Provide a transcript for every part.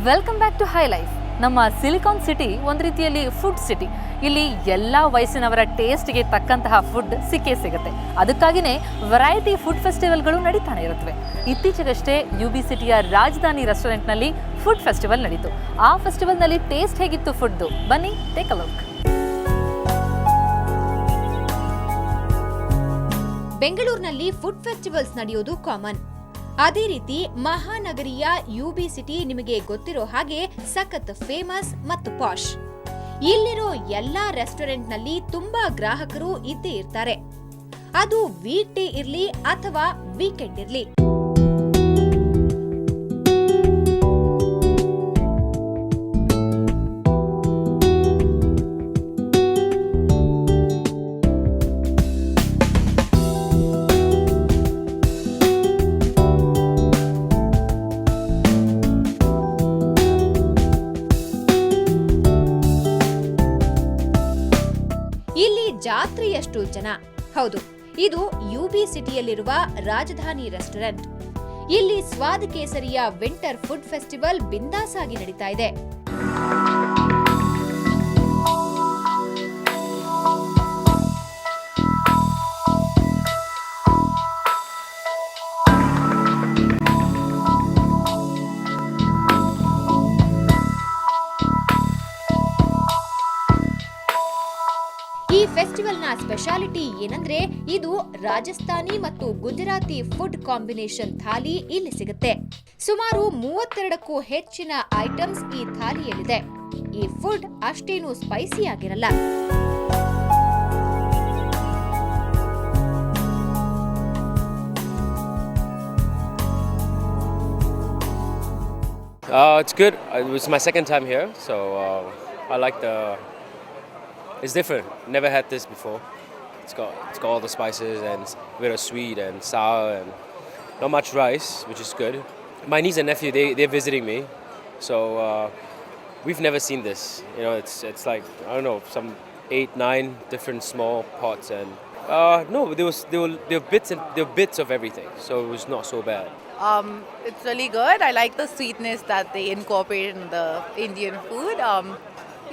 Welcome back to high life. ನಮ್ಮ silicon city ಒಂದು ರೀತಿಯಲ್ಲಿ ಫುಡ್ ಸಿಟಿ. ಇಲ್ಲಿ ಎಲ್ಲ ವಯಸ್ಸಿನವರ ಟೇಸ್ಟ್ಗೆ ತಕ್ಕಂತಹ ಫುಡ್ ಸಿಕ್ಕೇ ಸಿಗುತ್ತೆ. ಅದಕ್ಕಾಗಿಯೇ ವೆರೈಟಿ ಫುಡ್ ಫೆಸ್ಟಿವಲ್ಗಳು ನಡೀತಾನೆ ಇರುತ್ತವೆ. ಇತ್ತೀಚೆಗಷ್ಟೇ UB ಸಿಟಿಯ ರಾಜಧಾನಿ ರೆಸ್ಟೋರೆಂಟ್ನಲ್ಲಿ ಫುಡ್ ಫೆಸ್ಟಿವಲ್ ನಡೀತು. ಆ ಫೆಸ್ಟಿವಲ್ನಲ್ಲಿ ಟೇಸ್ಟ್ ಹೇಗಿತ್ತು ಫುಡ್ದು? ಬನ್ನಿ ಟೇಕ್ ಅ ಲುಕ್. ಬೆಂಗಳೂರಿನಲ್ಲಿ ಫುಡ್ ಫೆಸ್ಟಿವಲ್ಸ್ ನಡೆಯೋದು ಕಾಮನ್. ಅದೇ ರೀತಿ ಮಹಾನಗರಿಯ UB ಸಿಟಿ ನಿಮಗೆ ಗೊತ್ತಿರೋ ಹಾಗೆ ಸಖತ್ ಫೇಮಸ್ ಮತ್ತು ಪಾಶ್. ಇಲ್ಲಿರೋ ಎಲ್ಲಾ ರೆಸ್ಟೋರೆಂಟ್ನಲ್ಲಿ ತುಂಬಾ ಗ್ರಾಹಕರು ಇದ್ದೇ ಇರ್ತಾರೆ. ಅದು ವೀಕ್ ಡೇ ಇರ್ಲಿ ಅಥವಾ ವೀಕೆಂಡ್ ಇರ್ಲಿ. ಇಲ್ಲಿ ಜಾತ್ರೆಯಷ್ಟು ಜನ. ಹೌದು, ಇದು UB ಸಿಟಿಯಲ್ಲಿರುವ ರಾಜಧಾನಿ ರೆಸ್ಟೋರೆಂಟ್. ಇಲ್ಲಿ ಸ್ವಾದ್ ಕೇಸರಿಯ ವಿಂಟರ್ ಫುಡ್ ಫೆಸ್ಟಿವಲ್ ಬಿಂದಾಸ್ ಆಗಿ ನಡೀತಾ ಇದೆ. ಈ ಫೆಸ್ಟಿವಲ್ನ ಸ್ಪೆಷಾಲಿಟಿ ಏನಂದ್ರೆ ಇದು ರಾಜಸ್ಥಾನಿ ಮತ್ತು ಗುಜರಾತಿ ಫುಡ್ ಕಾಂಬಿನೇಷನ್ ಥಾಲಿ ಇಲ್ಲಿ ಸಿಗುತ್ತೆ. ಸುಮಾರು 32ಕ್ಕೂ ಹೆಚ್ಚಿನ ಐಟಮ್ಸ್ ಈ ಥಾಲಿಯಲ್ಲಿದೆ. ಈ ಫುಡ್ ಅಷ್ಟೇನು ಸ್ಪೈಸಿ ಆಗಿರಲ್ಲ. It's good. It was my second time here, so I like the. It's different. Never had this before. It's got all the spices and it's a bit of sweet and sour and not much rice, which is good. My niece and nephew they're visiting me, so we've never seen this. You know, it's like I don't know, some 8-9 different small pots and no, there were bits of everything, so it was not so bad. It's really good. I like the sweetness that they incorporate in the Indian food.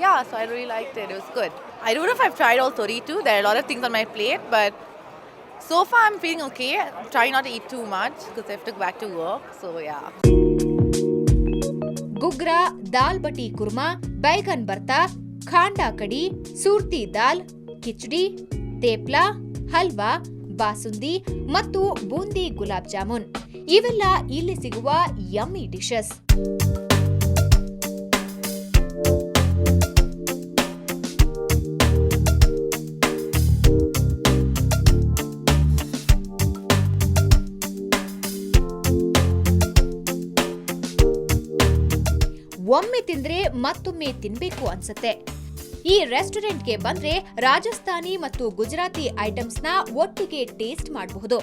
Yeah, so I really liked it. It was good. I don't know if I've tried all tori too. There are a lot of things on my plate, but so far I'm feeling okay. I'm trying not to eat too much because I have to go back to work. So yeah. ಗುಗ್ರಾ, ದಾಲ್ ಬಟಿ ಕುರ್ಮಾ, ಬೈಗನ್ ಬರ್ತಾ, ಖಾಂಡಾ ಕಡಿ, ಸೂರ್ತಿ ದಾಲ್, ಕಿಚಡಿ, ತೇಪ್ಲಾ, ಹಲ್ವಾ, ಬಾಸುಂದಿ ಮತ್ತು ಬೂಂದಿ ಗುಲಾಬ್ ಜಾಮೂನ್ ಇವೆಲ್ಲ ಇಲ್ಲಿ ಸಿಗುವ yummy dishes. ಒಮ್ಮೆ ತಿಂದ್ರೆ ಮತ್ತೊಮ್ಮೆ ತಿನ್ಬೇಕು ಅನ್ಸತ್ತೆ. ಈ ರೆಸ್ಟೋರೆಂಟ್ಗೆ ಬಂದ್ರೆ ರಾಜಸ್ಥಾನಿ ಮತ್ತು ಗುಜರಾತಿ ಐಟಮ್ಸ್ನ ಒಟ್ಟಿಗೆ ಟೇಸ್ಟ್ ಮಾಡಬಹುದು.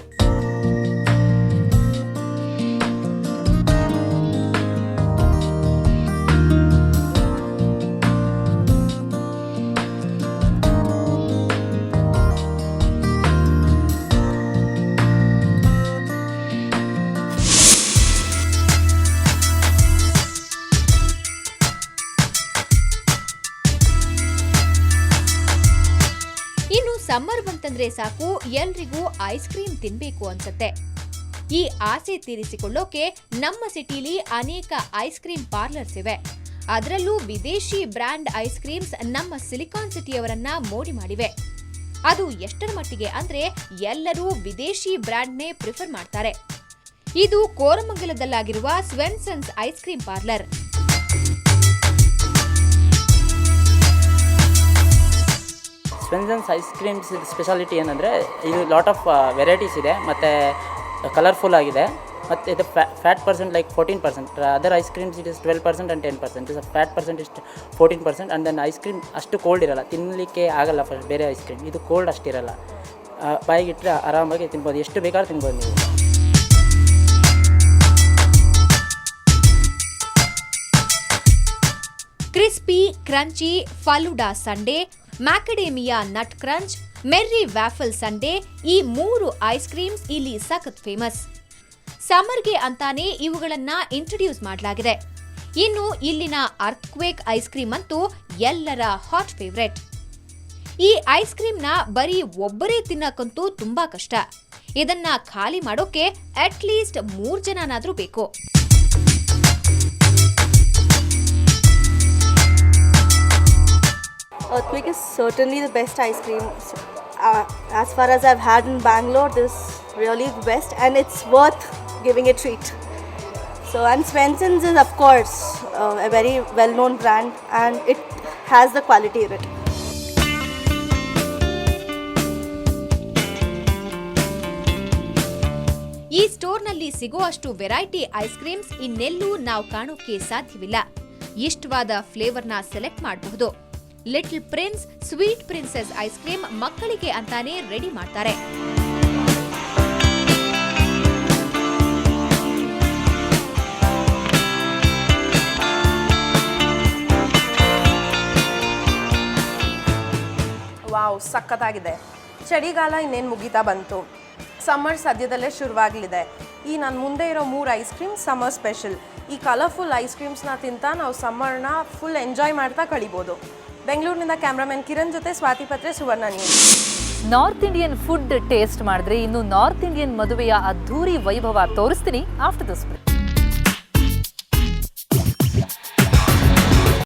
ಇನ್ನು ಸಮ್ಮರ್ ಬಂತಂದ್ರೆ ಸಾಕು, ಎಲ್ರಿಗೂ ಐಸ್ ಕ್ರೀಮ್ ತಿನ್ಬೇಕು ಅನ್ಸತ್ತೆ. ಈ ಆಸೆ ತೀರಿಸಿಕೊಳ್ಳೋಕೆ ನಮ್ಮ ಸಿಟಿಲಿ ಅನೇಕ ಐಸ್ ಕ್ರೀಮ್ ಪಾರ್ಲರ್ಸ್ ಇವೆ. ಅದರಲ್ಲೂ ವಿದೇಶಿ ಬ್ರ್ಯಾಂಡ್ ಐಸ್ ಕ್ರೀಮ್ಸ್ ನಮ್ಮ ಸಿಲಿಕಾನ್ ಸಿಟಿಯವರನ್ನ ಮೋಡಿ ಮಾಡಿವೆ. ಅದು ಎಷ್ಟರ ಮಟ್ಟಿಗೆ ಅಂದ್ರೆ ಎಲ್ಲರೂ ವಿದೇಶಿ ಬ್ರ್ಯಾಂಡ್ನೇ ಪ್ರಿಫರ್ ಮಾಡ್ತಾರೆ. ಇದು ಕೋರಮಂಗಲದಲ್ಲಾಗಿರುವ Swensen's ice cream parlour. Swensen's ice creams speciality ಏನಂದರೆ ಇದು ಲಾಟ್ ಆಫ್ ವೆರೈಟೀಸ್ ಇದೆ ಮತ್ತು ಕಲರ್ಫುಲ್ ಆಗಿದೆ. ಮತ್ತು ಇದು fat percent like 14%. Other ice creams it is 12% and 10%. Fat percent ಇಷ್ಟು 14%. ಆ್ಯಂಡ್ ದೆನ್ ಐಸ್ ಕ್ರೀಮ್ ಅಷ್ಟು ಕೋಲ್ಡ್ ಇರಲ್ಲ, ತಿನ್ನಲಿಕ್ಕೆ ಆಗಲ್ಲ. ಫಸ್ಟ್ ಬೇರೆ ಐಸ್ ಕ್ರೀಮ್ ಇದು ಕೋಲ್ಡ್ ಅಷ್ಟಿರಲ್ಲ, ಬಾಯಿಗಿಟ್ಟರೆ ಆರಾಮಾಗಿ ತಿನ್ಬೋದು, ಎಷ್ಟು ಬೇಕಾದ್ರೂ ತಿನ್ಬೋದು ನೀವು. Crispy, crunchy, falooda sundae, macadamia nut crunch, merry waffle sundae ಈ 3 ಐಸ್ ಕ್ರೀಮ್ಸ್ ಇಲ್ಲಿ ಸಖತ್ ಫೇಮಸ್. ಸಮ್ಮರ್ಗೆ ಅಂತಾನೆ ಇವುಗಳನ್ನ ಇಂಟ್ರೊಡ್ಯೂಸ್ ಮಾಡಲಾಗಿದೆ. ಇನ್ನು ಇಲ್ಲಿನ ಅರ್ಥ್ಕ್ವೇಕ್ ಐಸ್ ಕ್ರೀಮ್ ಅಂತೂ ಎಲ್ಲರ ಹಾಟ್ ಫೇವ್ರೆಟ್. ಈ ಐಸ್ ಕ್ರೀಮ್ನ ಬರೀ ಒಬ್ಬರೇ ತಿನ್ನಕ್ಕಂತೂ ತುಂಬಾ ಕಷ್ಟ. ಇದನ್ನ ಖಾಲಿ ಮಾಡೋಕೆ ಅಟ್ಲೀಸ್ಟ್ 3 ಜನನಾದ್ರೂ ಬೇಕು. Earthquake is certainly the best ice cream. As far as I've had in Bangalore, this is really the best and it's worth giving a treat. So, and Swenson's is of course a very well-known brand and it has the quality of it. ಈ ಸ್ಟೋರ್ನಲ್ಲಿ ಸಿಗುವಷ್ಟು variety ice creams ಇನ್ನೆಲ್ಲೂ ನಾವು ಕಾಣೋಕೆ ಸಾಧ್ಯವಿಲ್ಲ. ಇಷ್ಟವಾದ ಫ್ಲೇವರ್ನ select ಮಾಡಬಹುದು. Little prince, sweet princess ice cream ಮಕ್ಕಳಿಗೆ ಅಂತಾನೆ ready ಮಾಡ್ತಾರೆ. Wow, ಸಖತ್ತಾಗಿದೆ. ಚಳಿಗಾಲ ಇನ್ನೇನು ಮುಗಿತಾ ಬಂತು. ಸಮ್ಮರ್ ಸದ್ಯದಲ್ಲೇ ಶುರುವಾಗಲಿದೆ. ಈ ನನ್ನ ಮುಂದೆ ಇರೋ 3 ಐಸ್ ಕ್ರೀಮ್ ಸಮ್ಮರ್ ಸ್ಪೆಷಲ್. ಈ ಕಲರ್ಫುಲ್ ಐಸ್ ಕ್ರೀಮ್ಸ್ನ ತಿಂತಾ ನಾವು ಸಮ್ಮರ್ನ ಫುಲ್ ಎಂಜಾಯ್ ಮಾಡ್ತಾ ಕಳಿಬೋದು. ಬೆಂಗಳೂರಿನಿಂದ ಕ್ಯಾಮ್ರಾಮನ್ ಕಿರಣ್ ಜೊತೆ Swati Patre, Suvarna news. North Indian food taste ಮಾಡಿದ್ರೆ ಇನ್ನು ನಾರ್ತ್ ಇಂಡಿಯನ್ ಮದುವೆಯ ಅದ್ಧೂರಿ ವೈಭವ ತೋರಿಸ್ತೀನಿ ಆಫ್ಟರ್ ದಿಸ್ ಬ್ರೇಕ್.